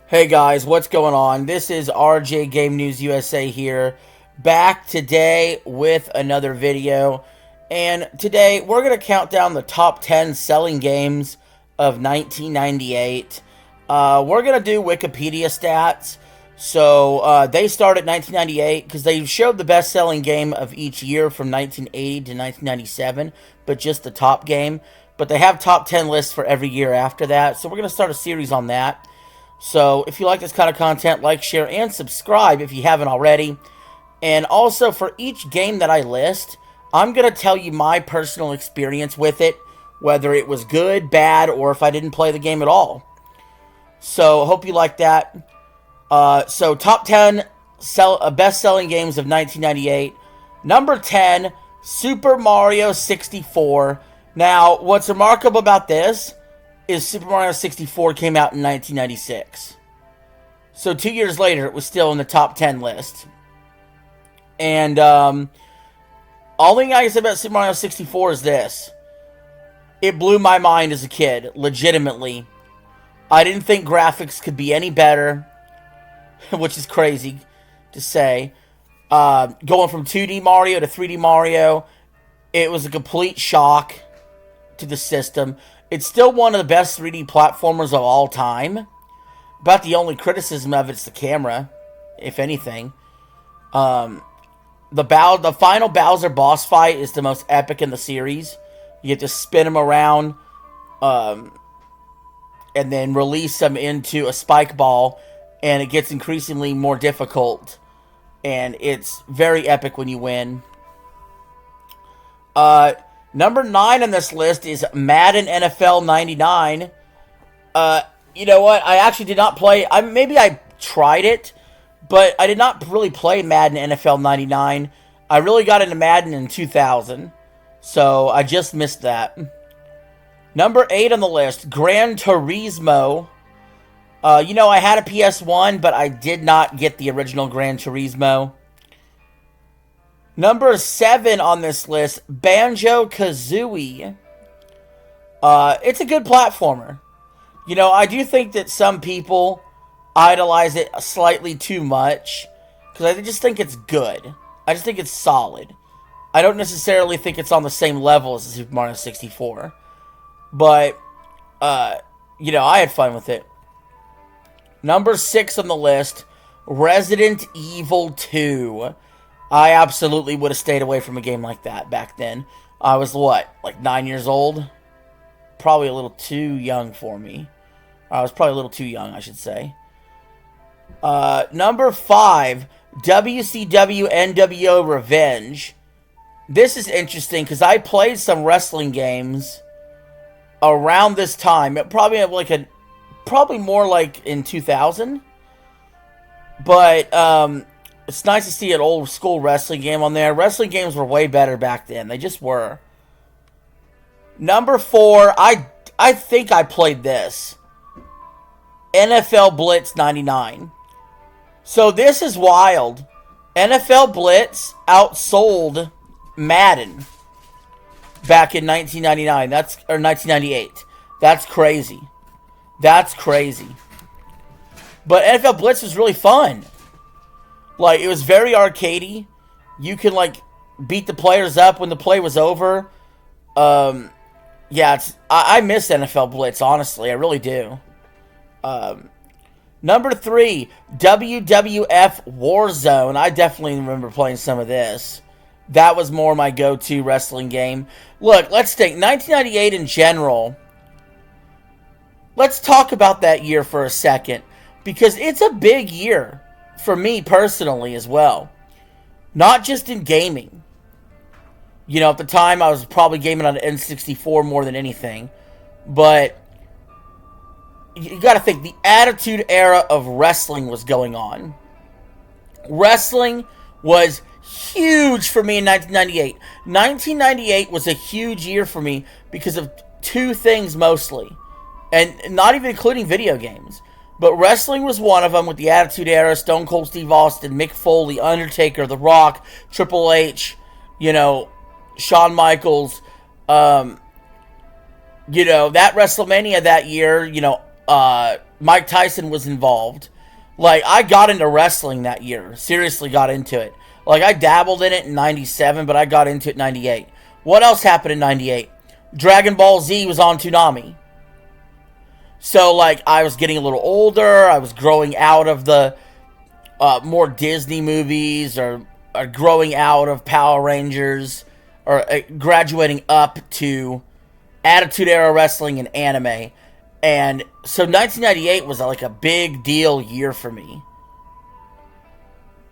Hey guys, what's going on? This is RJ Game News USA here, back today with another video. And today we're going to count down the top 10 selling games of 1998. We're going to do Wikipedia stats. So they start at 1998 because they showed the best selling game of each year from 1980 to 1997, but just the top game. But they have top 10 lists for every year after that. So we're going to start a series on that. So if you like this kind of content, like, share, and subscribe if you haven't already. And also, for each game that I list, I'm going to tell you my personal experience with it, whether it was good, bad, or if I didn't play the game at all. So, hope you like that. So, top 10 best-selling games of 1998. Number 10, Super Mario 64. Now, what's remarkable about this is Super Mario 64 came out in 1996. So 2 years later, it was still in the top 10 list. And all thing I can say about Super Mario 64 is this. It blew my mind as a kid, legitimately. I didn't think graphics could be any better, which is crazy to say. Going from 2D Mario to 3D Mario, it was a complete shock to the system. It's still one of the best 3D platformers of all time. About the only criticism of it's the camera, if anything. The final Bowser boss fight is the most epic in the series. You get to spin him around, and then release him into a spike ball, and it gets increasingly more difficult. And it's very epic when you win. Number 9 on this list is Madden NFL 99. You know what? I actually did not play. Maybe I tried it, but I did not really play Madden NFL 99. I really got into Madden in 2000, so I just missed that. Number 8 on the list, Gran Turismo. You know, I had a PS1, but I did not get the original Gran Turismo. Number 7 on this list, Banjo-Kazooie. It's a good platformer. You know, I do think that some people idolize it slightly too much, because I just think it's good. I just think it's solid. I don't necessarily think it's on the same level as Super Mario 64. But, you know, I had fun with it. Number 6 on the list, Resident Evil 2. I absolutely would have stayed away from a game like that back then. I was, what, like 9 years old? Probably a little too young for me. I was probably a little too young, I should say. Number 5, WCW NWO Revenge. This is interesting because I played some wrestling games around this time. It probably more like in 2000. But, it's nice to see an old school wrestling game on there. Wrestling games were way better back then. They just were. Number 4, I think I played this. NFL Blitz 99. So this is wild. NFL Blitz outsold Madden back in 1999. Or 1998. That's crazy. That's crazy. But NFL Blitz was really fun. Like, it was very arcadey. You can, like, beat the players up when the play was over. Yeah, I miss NFL Blitz, honestly. I really do. Number 3, WWF Warzone. I definitely remember playing some of this. That was more my go-to wrestling game. Look, let's think. 1998 in general. Let's talk about that year for a second. Because it's a big year. For me personally as well. Not just in gaming. You know, at the time I was probably gaming on an N64 more than anything. But you gotta think, the Attitude Era of wrestling was going on. Wrestling was huge for me in 1998. 1998 was a huge year for me because of two things mostly. And not even including video games. But wrestling was one of them with the Attitude Era, Stone Cold Steve Austin, Mick Foley, Undertaker, The Rock, Triple H, you know, Shawn Michaels. You know, that WrestleMania that year, you know, Mike Tyson was involved. Like, I got into wrestling that year. Seriously got into it. Like, I dabbled in it in 97, but I got into it in 98. What else happened in 98? Dragon Ball Z was on Toonami. So, like, I was getting a little older. I was growing out of the more Disney movies, or growing out of Power Rangers, or graduating up to Attitude Era Wrestling and anime. And so 1998 was like a big deal year for me.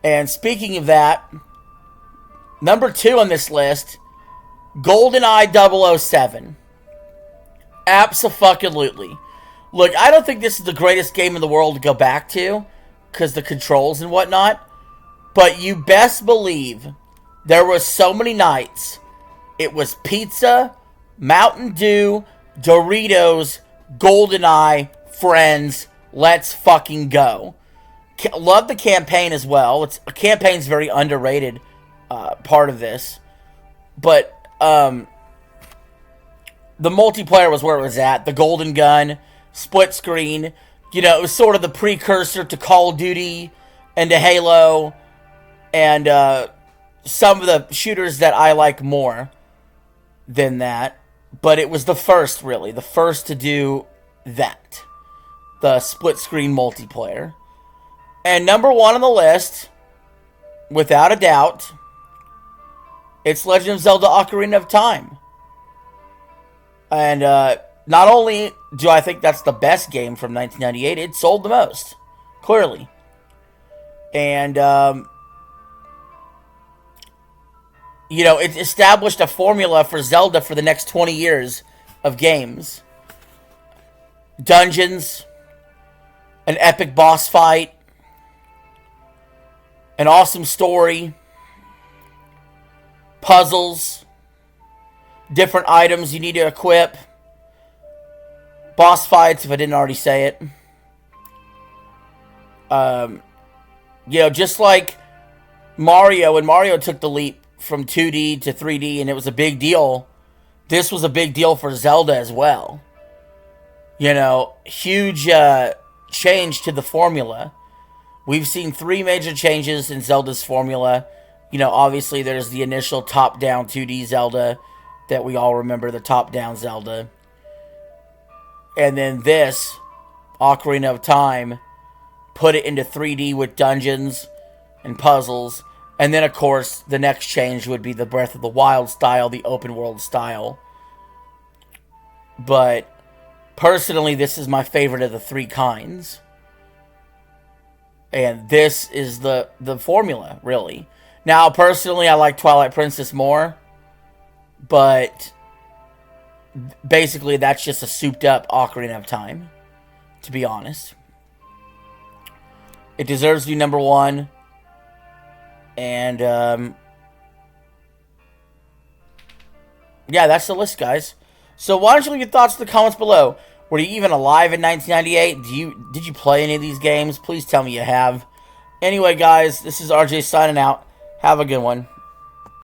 And speaking of that, number 2 on this list, GoldenEye 007. Abso-fucking-lutely. Look, I don't think this is the greatest game in the world to go back to, because the controls and whatnot. But you best believe there were so many nights. It was pizza, Mountain Dew, Doritos, GoldenEye, friends, let's fucking go. Love the campaign as well. Campaign's very underrated part of this. But the multiplayer was where it was at. The Golden Gun, split screen. You know, it was sort of the precursor to Call of Duty and to Halo. And some of the shooters that I like more than that. But it was the first, really. The first to do that. The split-screen multiplayer. And number 1 on the list, without a doubt, it's Legend of Zelda Ocarina of Time. And not only do I think that's the best game from 1998, it sold the most. Clearly. And, you know, it established a formula for Zelda for the next 20 years of games. Dungeons, an epic boss fight, an awesome story, puzzles, different items you need to equip, boss fights, if I didn't already say it. You know, just like Mario, when Mario took the leap from 2D to 3D, and it was a big deal. This was a big deal for Zelda as well. You know, huge change to the formula. We've seen 3 major changes in Zelda's formula. You know, obviously there's the initial top-down 2D Zelda that we all remember, the top-down Zelda. And then this, Ocarina of Time, put it into 3D with dungeons and puzzles. And then, of course, the next change would be the Breath of the Wild style, the open world style. But personally, this is my favorite of the 3 kinds. And this is the formula, really. Now, personally, I like Twilight Princess more. But basically, that's just a souped-up Ocarina of Time, to be honest. It deserves to be number 1. And, yeah, that's the list, guys. So why don't you leave your thoughts in the comments below. Were you even alive in 1998? Did you play any of these games? Please tell me you have. Anyway, guys, this is RJ signing out. Have a good one.